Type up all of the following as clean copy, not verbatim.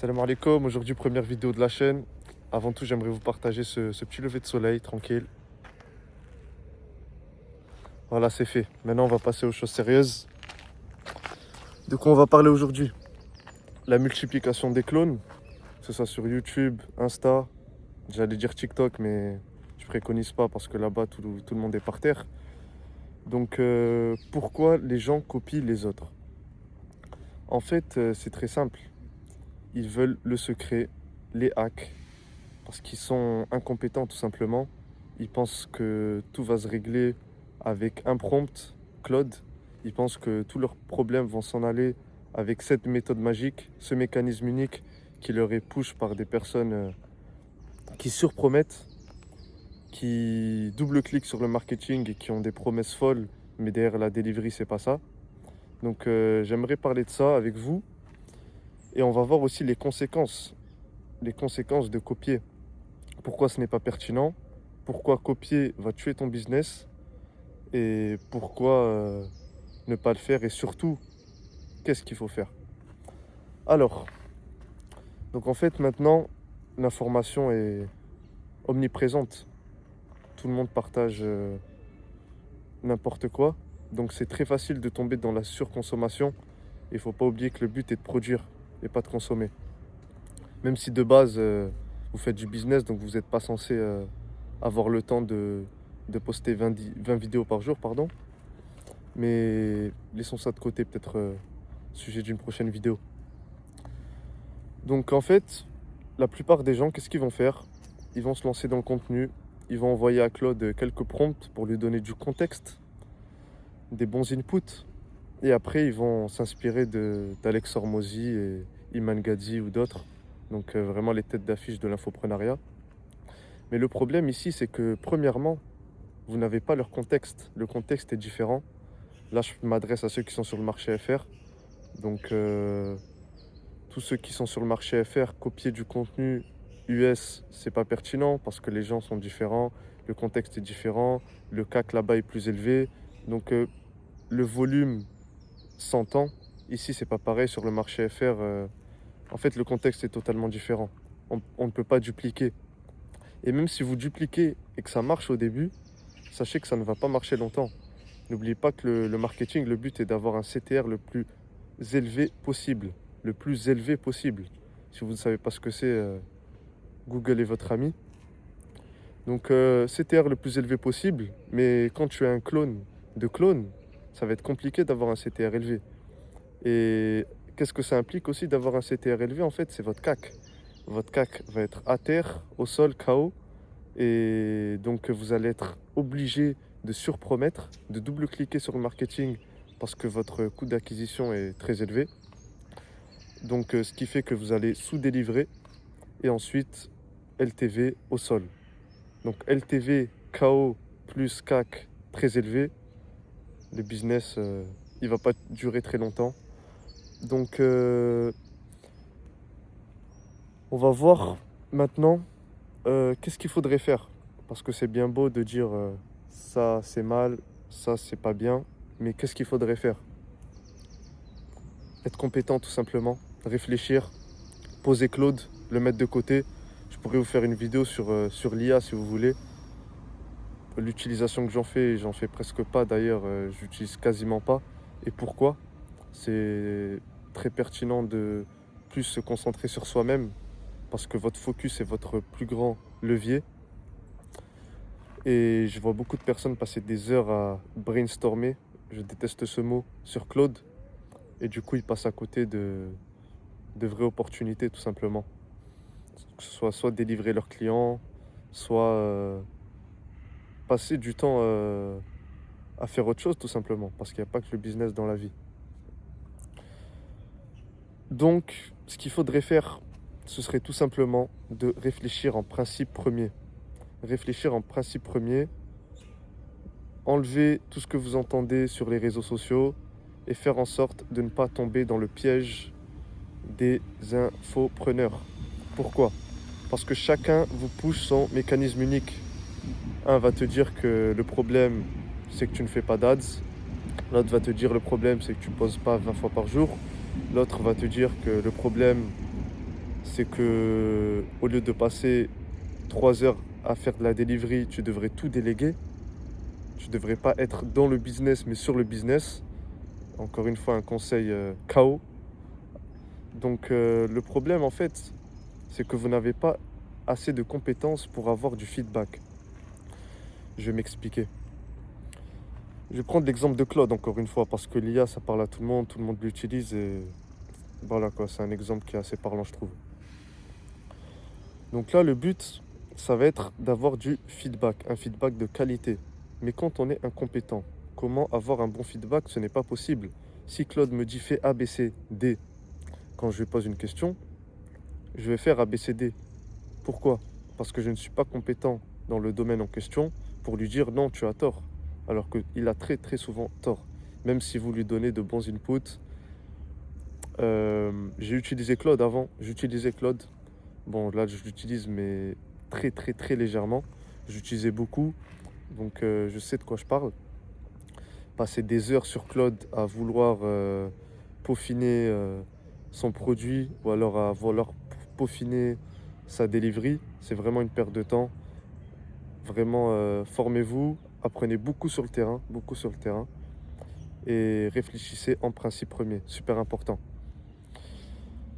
Salam alaikum, aujourd'hui première vidéo de la chaîne. Avant tout, j'aimerais vous partager ce petit lever de soleil, tranquille. Voilà, c'est fait. Maintenant, on va passer aux choses sérieuses. De quoi on va parler aujourd'hui? La multiplication des clones, que ce soit sur YouTube, Insta, j'allais dire TikTok, mais je préconise pas parce que là-bas, tout le monde est par terre. Donc, pourquoi les gens copient les autres? En fait, c'est très simple. Ils veulent le secret, les hacks, parce qu'ils sont incompétents tout simplement. Ils pensent que tout va se régler avec un prompt, Claude. Ils pensent que tous leurs problèmes vont s'en aller avec cette méthode magique, ce mécanisme unique qui leur est push par des personnes qui surpromettent, qui double-cliquent sur le marketing et qui ont des promesses folles, mais derrière la delivery, c'est pas ça. Donc j'aimerais parler de ça avec vous et on va voir aussi les conséquences de copier. Pourquoi ce n'est pas pertinent, pourquoi copier va tuer ton business et pourquoi ne pas le faire et surtout, qu'est-ce qu'il faut faire. Alors, donc en fait maintenant, l'information est omniprésente. Tout le monde partage n'importe quoi. Donc c'est très facile de tomber dans la surconsommation. Il ne faut pas oublier que le but est de produire et pas de consommer. Même si de base, vous faites du business, donc vous n'êtes pas censé avoir le temps de poster 20 vidéos par jour, pardon. Mais laissons ça de côté, peut-être sujet d'une prochaine vidéo. Donc en fait, la plupart des gens, qu'est-ce qu'ils vont faire? Ils vont se lancer dans le contenu, ils vont envoyer à Claude quelques prompts pour lui donner du contexte, des bons inputs, et après ils vont s'inspirer d'Alex Hormozy et Iman Gadzhi ou d'autres, donc vraiment les têtes d'affiche de l'infoprenariat. Mais le problème ici, c'est que premièrement, vous n'avez pas leur contexte, le contexte est différent. Là, je m'adresse à ceux qui sont sur le marché FR, donc tous ceux qui sont sur le marché FR, copier du contenu US, c'est pas pertinent parce que les gens sont différents, le contexte est différent, le CAC là-bas est plus élevé, donc le volume s'entend. Ici, c'est pas pareil sur le marché FR. En fait, le contexte est totalement différent. On ne peut pas dupliquer. Et même si vous dupliquez et que ça marche au début, sachez que ça ne va pas marcher longtemps. N'oubliez pas que le marketing, le but est d'avoir un CTR le plus élevé possible. Le plus élevé possible. Si vous ne savez pas ce que c'est, Google est votre ami. Donc CTR le plus élevé possible, mais quand tu es un clone de clone, ça va être compliqué d'avoir un CTR élevé. Et qu'est-ce que ça implique aussi d'avoir un CTR élevé? En fait, c'est votre CAC. Votre CAC va être à terre, au sol, KO. Et donc vous allez être obligé de surpromettre, de double-cliquer sur le marketing parce que votre coût d'acquisition est très élevé. Donc ce qui fait que vous allez sous-délivrer et ensuite LTV au sol. Donc LTV, KO plus CAC très élevé, le business il va pas durer très longtemps. Donc on va voir maintenant qu'est-ce qu'il faudrait faire. Parce que c'est bien beau de dire ça c'est mal, ça c'est pas bien, mais qu'est-ce qu'il faudrait faire? Être compétent tout simplement, réfléchir, poser Claude, le mettre de côté. Je pourrais vous faire une vidéo sur l'IA si vous voulez. L'utilisation que j'en fais presque pas d'ailleurs, j'utilise quasiment pas. Et pourquoi? C'est très pertinent de plus se concentrer sur soi-même parce que votre focus est votre plus grand levier. Et je vois beaucoup de personnes passer des heures à brainstormer, je déteste ce mot, sur Claude. Et du coup, ils passent à côté de vraies opportunités tout simplement. Que ce soit délivrer leurs clients, soit passer du temps à faire autre chose tout simplement, parce qu'il n'y a pas que le business dans la vie. Donc, ce qu'il faudrait faire, ce serait tout simplement de réfléchir en principe premier. Réfléchir en principe premier, enlever tout ce que vous entendez sur les réseaux sociaux et faire en sorte de ne pas tomber dans le piège des infopreneurs. Pourquoi? Parce que chacun vous pousse son mécanisme unique. Un va te dire que le problème, c'est que tu ne fais pas d'ads. L'autre va te dire le problème, c'est que tu ne poses pas 20 fois par jour. L'autre va te dire que le problème, c'est que au lieu de passer 3 heures à faire de la delivery, tu devrais tout déléguer. Tu devrais pas être dans le business, mais sur le business. Encore une fois, un conseil KO. Donc le problème, en fait, c'est que vous n'avez pas assez de compétences pour avoir du feedback. Je vais m'expliquer. Je vais prendre l'exemple de Claude, encore une fois, parce que l'IA, ça parle à tout le monde l'utilise et voilà quoi, c'est un exemple qui est assez parlant, je trouve. Donc là, le but, ça va être d'avoir du feedback, un feedback de qualité. Mais quand on est incompétent, comment avoir un bon feedback? Ce n'est pas possible. Si Claude me dit fais A, B, C, D, quand je lui pose une question, je vais faire A, B, C, D. Pourquoi? Parce que je ne suis pas compétent dans le domaine en question pour lui dire non, tu as tort. Alors qu'il a très très souvent tort. Même si vous lui donnez de bons inputs. J'ai utilisé Claude avant. J'utilisais Claude. Bon, là, je l'utilise, mais très très très légèrement. J'utilisais beaucoup. Donc, je sais de quoi je parle. Passer des heures sur Claude à vouloir peaufiner son produit ou alors à vouloir peaufiner sa delivery, c'est vraiment une perte de temps. Vraiment, formez-vous, apprenez beaucoup sur le terrain et réfléchissez en principe premier, super important.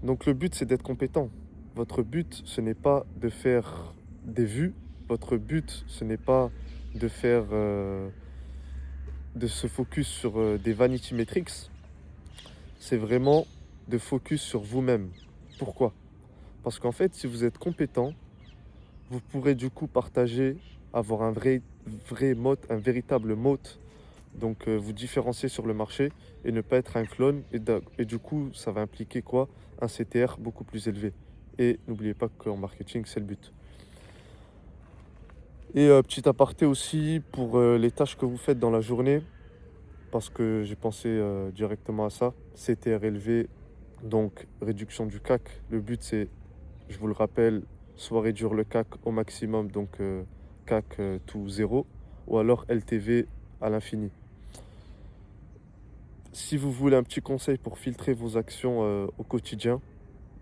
Donc le but, c'est d'être compétent. Votre but, ce n'est pas de faire des vues. Votre but, ce n'est pas de faire, de se focus sur des vanity metrics. C'est vraiment de focus sur vous-même. Pourquoi? Parce qu'en fait, si vous êtes compétent, vous pourrez du coup partager, avoir un vrai mot, un véritable mot. Donc vous différencier sur le marché et ne pas être un clone. Et du coup, ça va impliquer quoi? Un CTR beaucoup plus élevé. Et n'oubliez pas qu'en marketing, c'est le but. Et petit aparté aussi pour les tâches que vous faites dans la journée, parce que j'ai pensé directement à ça. CTR élevé, donc réduction du CAC. Le but, c'est, je vous le rappelle, soit réduire le CAC au maximum, donc CAC tout 0, ou alors LTV à l'infini. Si vous voulez un petit conseil pour filtrer vos actions au quotidien,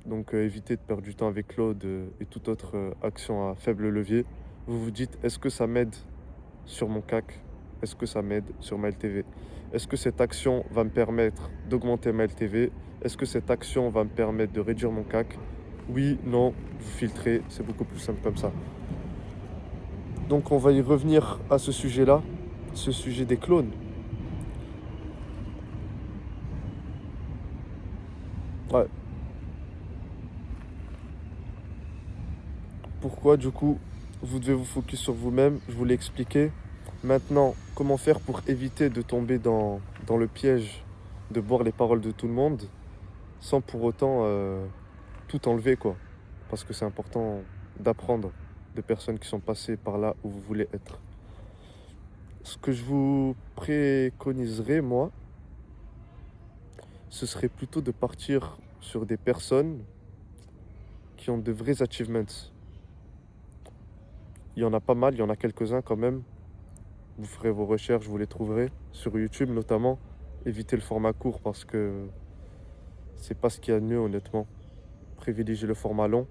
donc évitez de perdre du temps avec Claude et toute autre action à faible levier, vous vous dites, est-ce que ça m'aide sur mon CAC? Est-ce que ça m'aide sur ma LTV? Est-ce que cette action va me permettre d'augmenter ma LTV? Est-ce que cette action va me permettre de réduire mon CAC? Oui, non, vous filtrez, c'est beaucoup plus simple comme ça. Donc on va y revenir à ce sujet-là, ce sujet des clones. Ouais. Pourquoi du coup vous devez vous focus sur vous-même? Je vous l'ai expliqué. Maintenant, comment faire pour éviter de tomber dans le piège de boire les paroles de tout le monde sans pour autant tout enlever quoi. Parce que c'est important d'apprendre des personnes qui sont passées par là où vous voulez être. Ce que je vous préconiserais, moi, ce serait plutôt de partir sur des personnes qui ont de vrais achievements. Il y en a pas mal, il y en a quelques-uns quand même. Vous ferez vos recherches, vous les trouverez sur YouTube notamment. Évitez le format court parce que c'est pas ce qu'il y a de mieux honnêtement. Privilégiez le format long.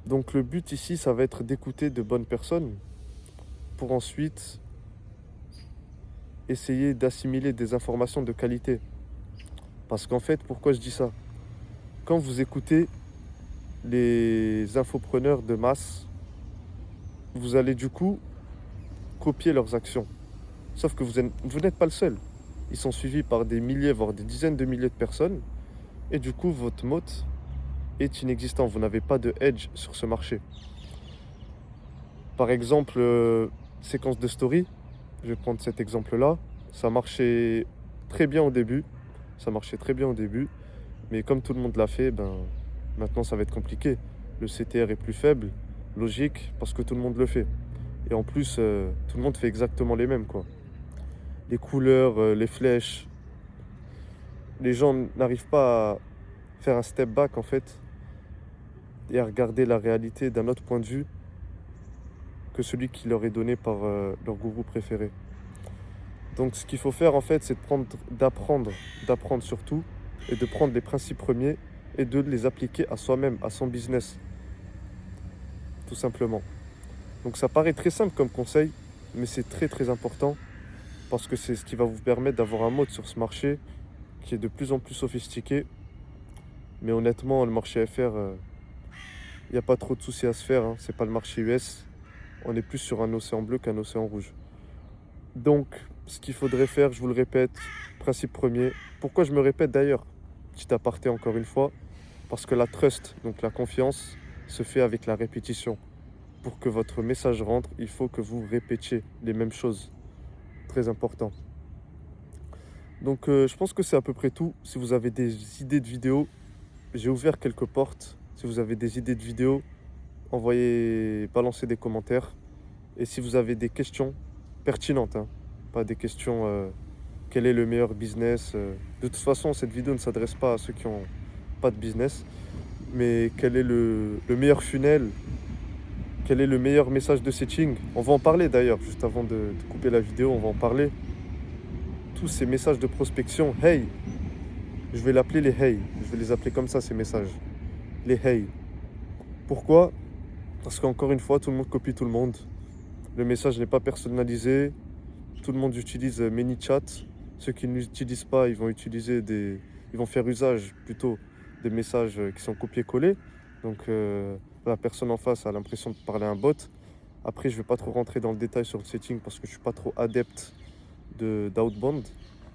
Donc le but ici, ça va être d'écouter de bonnes personnes pour ensuite essayer d'assimiler des informations de qualité. Parce qu'en fait, pourquoi je dis ça? Quand vous écoutez les infopreneurs de masse, vous allez du coup copier leurs actions. Sauf que vous n'êtes pas le seul. Ils sont suivis par des milliers, voire des dizaines de milliers de personnes. Et du coup, votre mot est inexistant. Vous n'avez pas de edge sur ce marché. Par exemple, séquence de story. Je vais prendre cet exemple-là. Ça marchait très bien au début. Mais comme tout le monde l'a fait, maintenant ça va être compliqué. Le CTR est plus faible. Logique, parce que tout le monde le fait. Et en plus, tout le monde fait exactement les mêmes, quoi. Les couleurs, les flèches. Les gens n'arrivent pas à faire un step back, en fait, et à regarder la réalité d'un autre point de vue que celui qui leur est donné par leur gourou préféré. Donc ce qu'il faut faire, en fait, c'est d'apprendre surtout, et de prendre les principes premiers, et de les appliquer à soi-même, à son business, tout simplement. Donc ça paraît très simple comme conseil, mais c'est très très important parce que c'est ce qui va vous permettre d'avoir un mode sur ce marché qui est de plus en plus sophistiqué. Mais honnêtement, le marché FR, il n'y a pas trop de soucis à se faire, hein. C'est pas le marché US. On est plus sur un océan bleu qu'un océan rouge. Donc, ce qu'il faudrait faire, je vous le répète, principe premier. Pourquoi je me répète d'ailleurs? Petit aparté encore une fois. Parce que la trust, donc la confiance, se fait avec la répétition. Pour que votre message rentre, il faut que vous répétiez les mêmes choses. Très important. Donc, je pense que c'est à peu près tout. Si vous avez des idées de vidéos, j'ai ouvert quelques portes. Si vous avez des idées de vidéos, balancez des commentaires. Et si vous avez des questions pertinentes, hein, pas des questions quel est le meilleur business. De toute façon, cette vidéo ne s'adresse pas à ceux qui n'ont pas de business, mais quel est le meilleur funnel, quel est le meilleur message de setting. On va en parler d'ailleurs, juste avant de couper la vidéo, on va en parler. Tous ces messages de prospection, hey, je vais l'appeler les hey, je vais les appeler comme ça ces messages, les hey. Pourquoi? Parce qu'encore une fois, tout le monde copie tout le monde. Le message n'est pas personnalisé. Tout le monde utilise ManyChat. Ceux qui ne l'utilisent pas, ils vont faire usage plutôt des messages qui sont copiés-collés. Donc la personne en face a l'impression de parler à un bot. Après, je ne vais pas trop rentrer dans le détail sur le setting parce que je ne suis pas trop adepte d'outbound.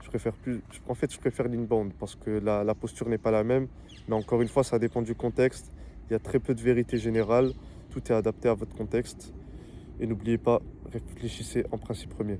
Je préfère l'inbound parce que la posture n'est pas la même. Mais encore une fois, ça dépend du contexte. Il y a très peu de vérité générale. Tout est adapté à votre contexte. Et n'oubliez pas, réfléchissez en principe premier.